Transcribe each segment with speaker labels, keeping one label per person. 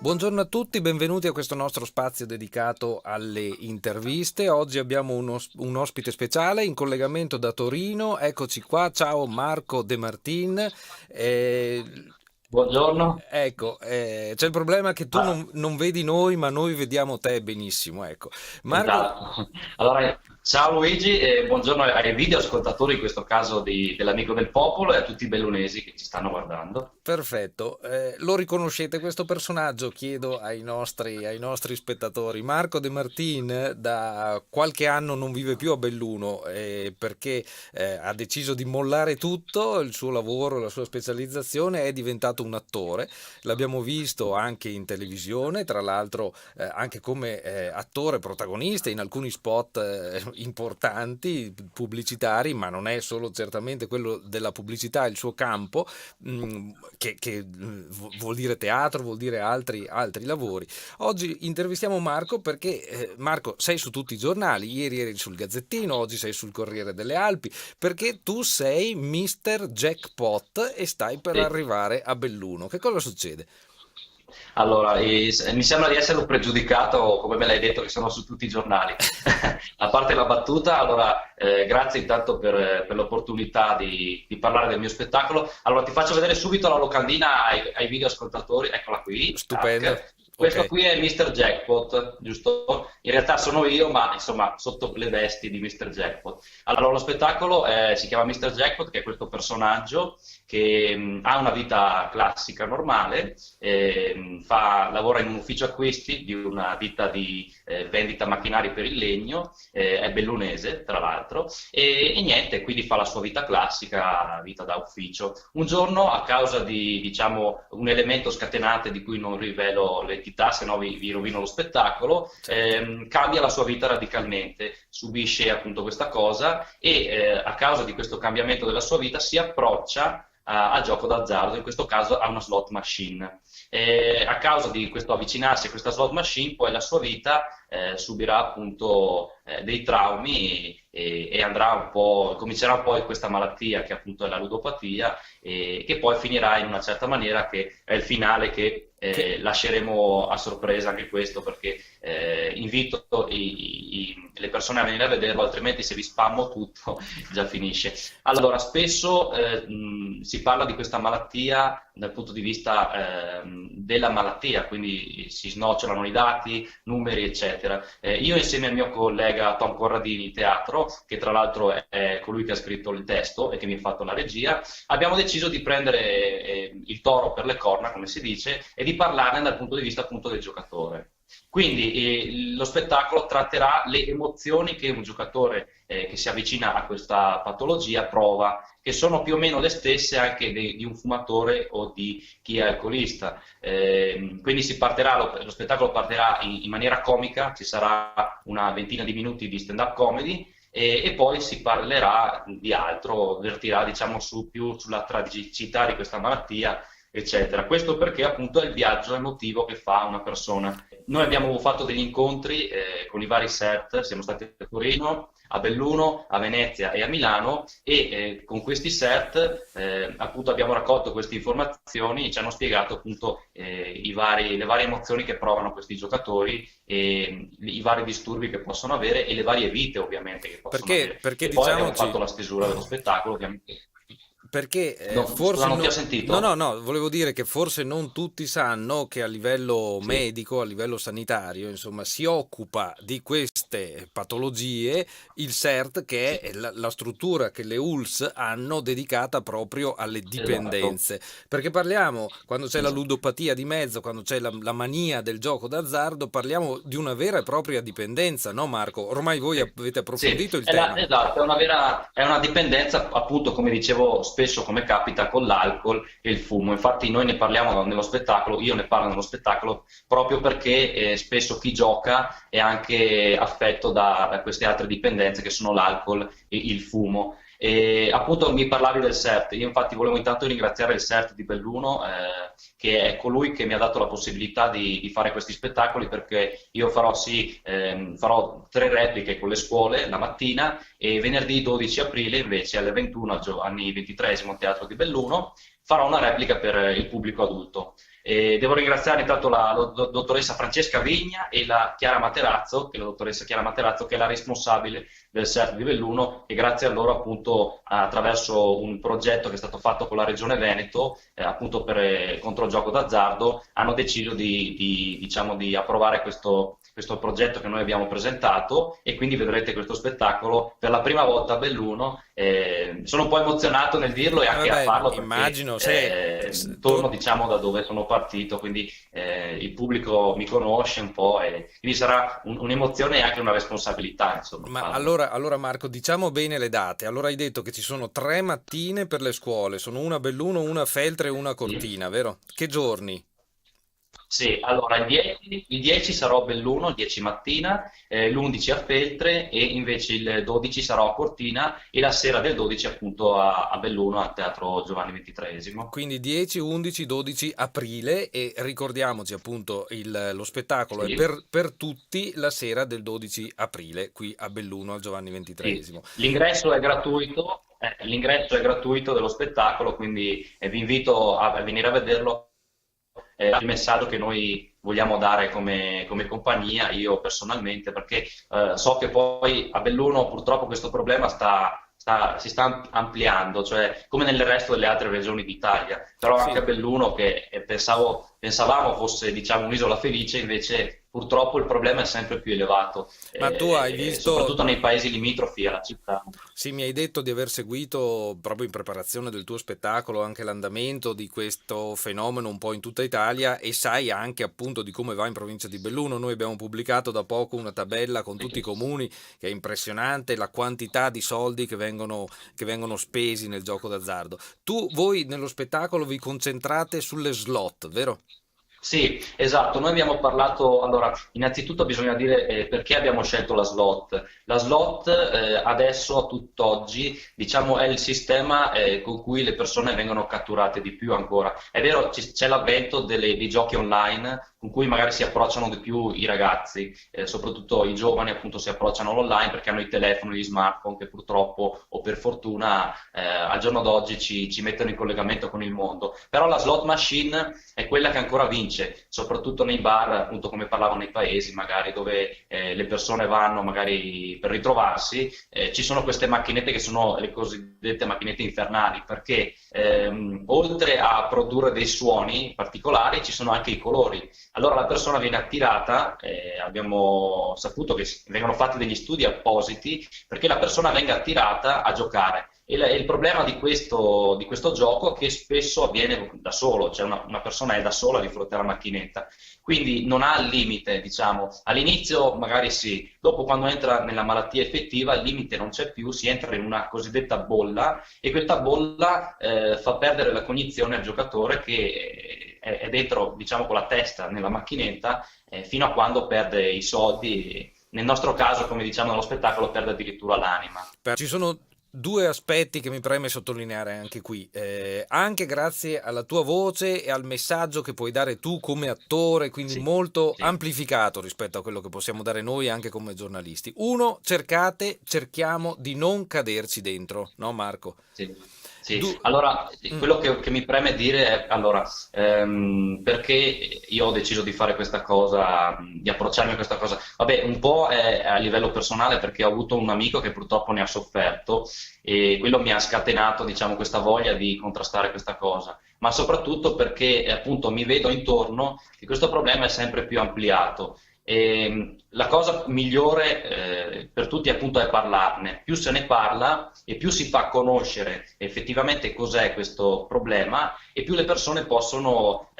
Speaker 1: Buongiorno a tutti, benvenuti a questo nostro spazio dedicato alle interviste. Oggi abbiamo un ospite speciale in collegamento da Torino. Eccoci qua, ciao Marco De Martin. Eh,
Speaker 2: Buongiorno.
Speaker 1: c'è il problema che tu
Speaker 2: Ah,
Speaker 1: non vedi noi, ma noi vediamo te benissimo. Ecco, Marco.
Speaker 2: esatto. Allora, ciao Luigi e buongiorno ai video ascoltatori, in questo caso dell'Amico del Popolo e a tutti i bellunesi che ci stanno guardando.
Speaker 1: Perfetto, lo riconoscete questo personaggio? Chiedo ai nostri spettatori. Marco De Martin da qualche anno non vive più a Belluno perché ha deciso di mollare tutto, il suo lavoro, la sua specializzazione, è diventato un attore. L'abbiamo visto anche in televisione, tra l'altro anche come attore protagonista in alcuni spot importanti, pubblicitari, ma non è solo certamente quello della pubblicità il suo campo che vuol dire teatro, vuol dire altri lavori. Oggi intervistiamo Marco perché Marco sei su tutti i giornali, ieri eri sul Gazzettino, oggi sei sul Corriere delle Alpi, perché tu sei Mr. Jackpot e stai per
Speaker 2: Sì.
Speaker 1: arrivare a Belluno. Che cosa succede?
Speaker 2: Allora, mi sembra di essere un pregiudicato, come me l'hai detto, che sono su tutti i giornali. A parte la battuta, allora, grazie intanto per l'opportunità di parlare del mio spettacolo. Allora, ti faccio vedere subito la locandina ai video ascoltatori, eccola qui,
Speaker 1: Stupendo.
Speaker 2: tac.
Speaker 1: Ok.
Speaker 2: Questo qui è Mr. Jackpot, giusto? In realtà sono io, ma insomma sotto le vesti di Mr. Jackpot. Allora, lo spettacolo si chiama Mr. Jackpot, che è questo personaggio che ha una vita classica, normale, lavora in un ufficio acquisti di una ditta di vendita macchinari per il legno, è bellunese tra l'altro, e niente, quindi fa la sua vita classica, vita da ufficio. Un giorno, a causa di, diciamo, un elemento scatenante di cui non rivelo l'entità, se no vi rovino lo spettacolo,
Speaker 1: Certo.
Speaker 2: cambia la sua vita radicalmente, subisce appunto questa cosa e a causa di questo cambiamento della sua vita si approccia al gioco d'azzardo, in questo caso a una slot machine. A causa di questo avvicinarsi a questa slot machine, poi la sua vita subirà appunto dei traumi e andrà un po', comincerà un po' questa malattia che appunto è la ludopatia e che poi finirà in una certa maniera che è il finale che
Speaker 1: Che,
Speaker 2: lasceremo a sorpresa anche questo perché invito le persone a venire a vederlo, altrimenti se vi spammo tutto già finisce. Allora, spesso si parla di questa malattia dal punto di vista della malattia, quindi si snocciolano i dati, numeri, eccetera. Io insieme al mio collega Tom Corradini di teatro, che tra l'altro è colui che ha scritto il testo e che mi ha fatto la regia, abbiamo deciso di prendere il toro per le corna, come si dice, e di parlarne dal punto di vista appunto del giocatore. Quindi lo spettacolo tratterà le emozioni che un giocatore che si avvicina a questa patologia prova, che sono più o meno le stesse anche di un fumatore o di chi è alcolista. Quindi lo spettacolo partirà in maniera comica, ci sarà una ventina di minuti di stand-up comedy e poi si parlerà di altro, vertirà diciamo più sulla tragicità di questa malattia, eccetera. Questo perché appunto è il viaggio emotivo che fa una persona. Noi abbiamo fatto degli incontri con i vari set, siamo stati a Torino, a Belluno, a Venezia e a Milano e con questi set appunto abbiamo raccolto queste informazioni e ci hanno spiegato appunto le varie emozioni che provano questi giocatori e i vari disturbi che possono avere e le varie vite ovviamente che possono avere.
Speaker 1: perché
Speaker 2: E poi abbiamo
Speaker 1: diciamoci.
Speaker 2: fatto la stesura dello spettacolo, ovviamente.
Speaker 1: Perché
Speaker 2: No, scusa,
Speaker 1: forse
Speaker 2: non ti ho
Speaker 1: no, no,
Speaker 2: sentito?
Speaker 1: no, volevo dire che forse non tutti sanno che a livello
Speaker 2: Sì,
Speaker 1: medico, a livello sanitario, insomma, si occupa di queste patologie il CERT, che
Speaker 2: sì,
Speaker 1: è la struttura che le ULS hanno dedicata proprio alle
Speaker 2: esatto,
Speaker 1: dipendenze. Perché parliamo, quando c'è la
Speaker 2: esatto.
Speaker 1: ludopatia di mezzo, quando c'è la mania del gioco d'azzardo, parliamo di una vera e propria dipendenza, no Marco? Ormai voi
Speaker 2: Sì,
Speaker 1: avete
Speaker 2: sì,
Speaker 1: approfondito il tema.
Speaker 2: esatto, è una dipendenza, appunto, come dicevo spesso, come capita con l'alcol e il fumo. Infatti, noi ne parliamo nello spettacolo, io ne parlo nello spettacolo proprio perché spesso chi gioca è anche affetto da queste altre dipendenze che sono l'alcol e il fumo. E appunto mi parlavi del CERT, io infatti volevo intanto ringraziare il CERT di Belluno, che è colui che mi ha dato la possibilità di fare questi spettacoli perché io farò, sì, farò tre repliche con le scuole la mattina e venerdì 12 aprile invece alle 21 al Giovanni XXIII Teatro di Belluno farò una replica per il pubblico adulto. E devo ringraziare intanto la dottoressa Francesca Vigna e la Chiara Materazzo, che è la dottoressa Chiara Materazzo, che è la responsabile del CERT di Belluno, e grazie a loro appunto attraverso un progetto che è stato fatto con la Regione Veneto, appunto contro il gioco d'azzardo, hanno deciso diciamo, di approvare questo progetto che noi abbiamo presentato, e quindi vedrete questo spettacolo per la prima volta a Belluno. Sono un po' emozionato nel dirlo e anche a
Speaker 1: Vabbè,
Speaker 2: farlo perché
Speaker 1: immagino,
Speaker 2: torno diciamo da dove sono partito, quindi il pubblico mi conosce un po', e quindi sarà un'emozione e anche una responsabilità, insomma,
Speaker 1: ma
Speaker 2: farlo.
Speaker 1: allora Marco, diciamo bene le date. Allora hai detto che ci sono 3 mattine per le scuole, sono una a Belluno, una a Feltre e una a
Speaker 2: Sì.
Speaker 1: Cortina, vero? Che giorni?
Speaker 2: Sì, allora il 10 sarò a Belluno, il 10 mattina, l'11 a Feltre, e invece il 12 sarò a Cortina, e la sera del 12 appunto a Belluno al Teatro Giovanni XXIII.
Speaker 1: Quindi 10, 11, 12 aprile e ricordiamoci appunto lo spettacolo è
Speaker 2: Sì,
Speaker 1: per tutti la sera del 12 aprile qui a Belluno al Giovanni
Speaker 2: sì.
Speaker 1: XXIII.
Speaker 2: L'ingresso è gratuito dello spettacolo, quindi vi invito a venire a vederlo. Il messaggio che noi vogliamo dare come compagnia, io personalmente, perché so che poi a Belluno purtroppo questo problema si sta ampliando, cioè come nel resto delle altre regioni d'Italia, però anche
Speaker 1: Sì.
Speaker 2: a Belluno, che pensavamo fosse diciamo un'isola felice, invece purtroppo il problema è sempre più elevato,
Speaker 1: Ma tu hai visto,
Speaker 2: soprattutto nei paesi limitrofi alla città.
Speaker 1: sì, mi hai detto di aver seguito proprio in preparazione del tuo spettacolo anche l'andamento di questo fenomeno un po' in tutta Italia e sai anche appunto di come va in provincia di Belluno. Noi abbiamo pubblicato da poco una tabella con tutti i comuni che è impressionante la quantità di soldi che vengono spesi nel gioco d'azzardo. Voi nello spettacolo vi concentrate sulle slot, vero?
Speaker 2: Sì, esatto. Noi abbiamo parlato, allora, innanzitutto bisogna dire perché abbiamo scelto la slot. La slot adesso, a tutt'oggi, diciamo, è il sistema con cui le persone vengono catturate di più ancora. È vero, c'è l'avvento dei giochi online con cui magari si approcciano di più i ragazzi, soprattutto i giovani appunto si approcciano all'online perché hanno i telefoni, gli smartphone che purtroppo o per fortuna al giorno d'oggi ci mettono in collegamento con il mondo. Però la slot machine è quella che ancora vince, soprattutto nei bar, appunto come parlavo nei paesi magari dove le persone vanno magari per ritrovarsi, ci sono queste macchinette che sono le cosiddette macchinette infernali, perché oltre a produrre dei suoni particolari ci sono anche i colori. Allora la persona viene attirata, abbiamo saputo che vengono fatti degli studi appositi perché la persona venga attirata a giocare. E il problema di questo gioco è che spesso avviene da solo, cioè una persona è da sola di fronte alla macchinetta, quindi non ha il limite, diciamo. All'inizio magari sì, dopo quando entra nella malattia effettiva il limite non c'è più, si entra in una cosiddetta bolla, e questa bolla fa perdere la cognizione al giocatore che è dentro, diciamo, con la testa nella macchinetta fino a quando perde i soldi. Nel nostro caso, come diciamo nello spettacolo, perde addirittura l'anima.
Speaker 1: Ci sono due aspetti che mi preme sottolineare anche qui, anche grazie alla tua voce e al messaggio che puoi dare tu come attore, quindi
Speaker 2: Sì,
Speaker 1: molto
Speaker 2: sì,
Speaker 1: amplificato rispetto a quello che possiamo dare noi anche come giornalisti. Uno, cerchiamo di non caderci dentro, no Marco?
Speaker 2: sì, sì.
Speaker 1: Du-
Speaker 2: Allora,
Speaker 1: mm,
Speaker 2: quello che mi preme dire è, allora, perché io ho deciso di fare questa cosa, di approcciarmi a questa cosa? Vabbè, un po' è a livello personale perché ho avuto un amico che purtroppo ne ha sofferto, e quello mi ha scatenato, diciamo, questa voglia di contrastare questa cosa, ma soprattutto perché appunto mi vedo intorno che questo problema è sempre più ampliato. E la cosa migliore per tutti appunto è parlarne. Più se ne parla e più si fa conoscere effettivamente cos'è questo problema, e più le persone possono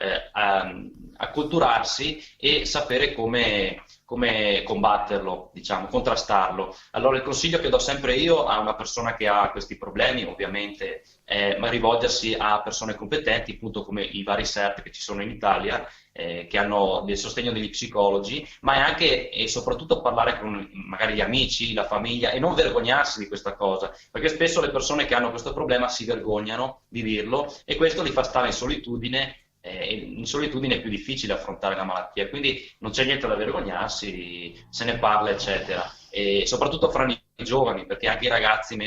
Speaker 2: acculturarsi e sapere come combatterlo, diciamo, contrastarlo. Allora il consiglio che do sempre io a una persona che ha questi problemi, ovviamente, è rivolgersi a persone competenti, appunto come i vari CERT che ci sono in Italia, che hanno del sostegno degli psicologi, ma è anche e soprattutto parlare con magari gli amici, la famiglia, e non vergognarsi di questa cosa, perché spesso le persone che hanno questo problema si vergognano di dirlo, e questo li fa stare in solitudine. In solitudine è più difficile affrontare la malattia, quindi non c'è niente da vergognarsi, se ne parla, eccetera. E soprattutto fra i giovani, perché anche i ragazzi,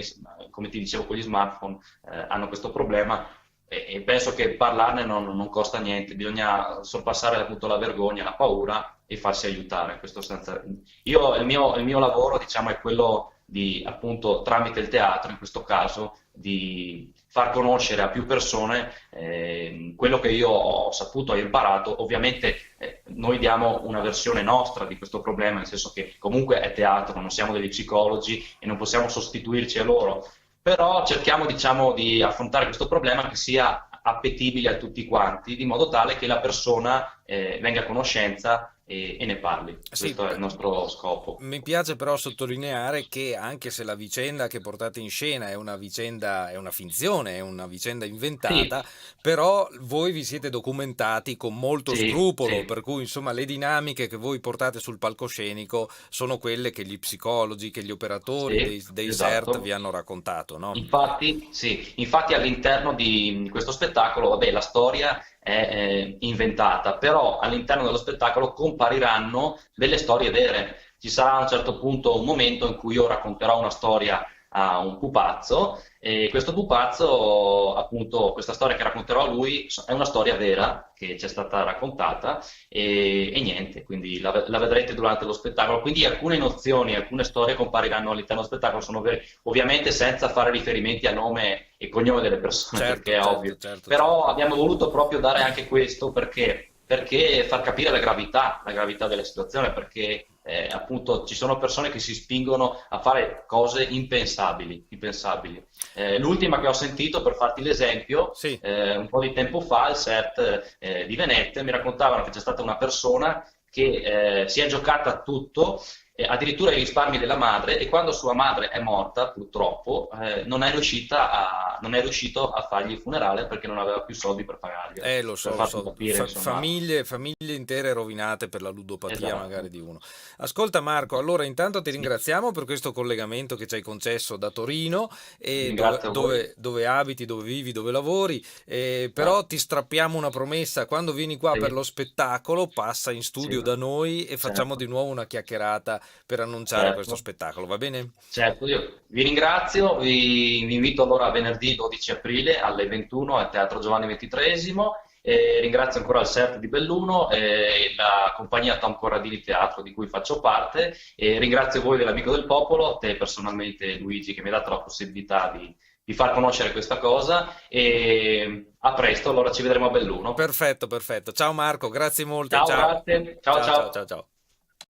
Speaker 2: come ti dicevo con gli smartphone, hanno questo problema. e penso che parlarne non costa niente, bisogna sorpassare appunto la vergogna, la paura e farsi aiutare. Il mio lavoro, diciamo, è quello di, appunto, tramite il teatro, in questo caso, di far conoscere a più persone quello che io ho saputo e imparato. Ovviamente noi diamo una versione nostra di questo problema, nel senso che comunque è teatro, non siamo degli psicologi e non possiamo sostituirci a loro, però cerchiamo, diciamo, di affrontare questo problema che sia appetibile a tutti quanti, di modo tale che la persona venga a conoscenza e ne parli.
Speaker 1: Sì,
Speaker 2: Questo è il nostro scopo.
Speaker 1: mi piace però sottolineare che anche se la vicenda che portate in scena è una vicenda, è una finzione, è una vicenda inventata,
Speaker 2: Sì,
Speaker 1: però voi vi siete documentati con molto
Speaker 2: sì,
Speaker 1: scrupolo,
Speaker 2: sì,
Speaker 1: per cui insomma le dinamiche che voi portate sul palcoscenico sono quelle che gli psicologi, che gli operatori
Speaker 2: sì,
Speaker 1: dei CERT vi
Speaker 2: esatto.
Speaker 1: hanno raccontato, no?
Speaker 2: Infatti, sì, infatti all'interno di questo spettacolo, vabbè, la storia è inventata, però all'interno dello spettacolo compariranno delle storie vere. Ci sarà a un certo punto un momento in cui io racconterò una storia a un pupazzo e questo pupazzo, appunto, questa storia che racconterò a lui è una storia vera che ci è stata raccontata e niente, quindi la vedrete durante lo spettacolo. Quindi alcune nozioni, alcune storie compariranno all'interno dello spettacolo, sono vere, ovviamente senza fare riferimenti a nome e cognome delle persone,
Speaker 1: Certo,
Speaker 2: perché è
Speaker 1: certo,
Speaker 2: ovvio.
Speaker 1: certo,
Speaker 2: Però
Speaker 1: certo.
Speaker 2: abbiamo voluto proprio dare anche questo perché far capire la gravità della situazione, perché appunto ci sono persone che si spingono a fare cose impensabili, impensabili. L'ultima che ho sentito, per farti l'esempio,
Speaker 1: Sì.
Speaker 2: un po' di tempo fa al set di Venette mi raccontavano che c'è stata una persona che si è giocata tutto, addirittura i risparmi della madre, e quando sua madre è morta, purtroppo, non è riuscito a fargli il funerale perché non aveva più soldi per pagarglielo.
Speaker 1: Lo
Speaker 2: Per
Speaker 1: so, lo
Speaker 2: farti
Speaker 1: so.
Speaker 2: capire, insomma,
Speaker 1: Famiglie intere rovinate per la ludopatia magari
Speaker 2: esatto.
Speaker 1: di uno. Ascolta Marco, allora intanto ti
Speaker 2: Sì,
Speaker 1: ringraziamo per questo collegamento che ci hai concesso da Torino
Speaker 2: vi
Speaker 1: e
Speaker 2: ringrazio a voi.
Speaker 1: dove abiti, dove vivi, dove lavori, però
Speaker 2: Ah,
Speaker 1: ti strappiamo una promessa, quando vieni qua per lo
Speaker 2: sì,
Speaker 1: spettacolo passa in
Speaker 2: sì,
Speaker 1: studio da noi e facciamo di
Speaker 2: certo,
Speaker 1: nuovo una chiacchierata per annunciare questo
Speaker 2: certo.
Speaker 1: spettacolo, va bene?
Speaker 2: Certo, io vi ringrazio, vi invito allora venerdì 12 aprile alle 21 al Teatro Giovanni XXIII, e ringrazio ancora il CERT di Belluno e la compagnia Tom Corradini Teatro di cui faccio parte, e ringrazio voi dell'Amico del Popolo, te personalmente Luigi, che mi ha dato la possibilità di far conoscere questa cosa, e a presto, allora ci vedremo a Belluno.
Speaker 1: Perfetto, perfetto. Ciao Marco, grazie molte,
Speaker 2: Ciao,
Speaker 1: ciao.
Speaker 2: grazie, ciao
Speaker 1: Ciao, ciao,
Speaker 2: ciao.
Speaker 1: ciao, ciao.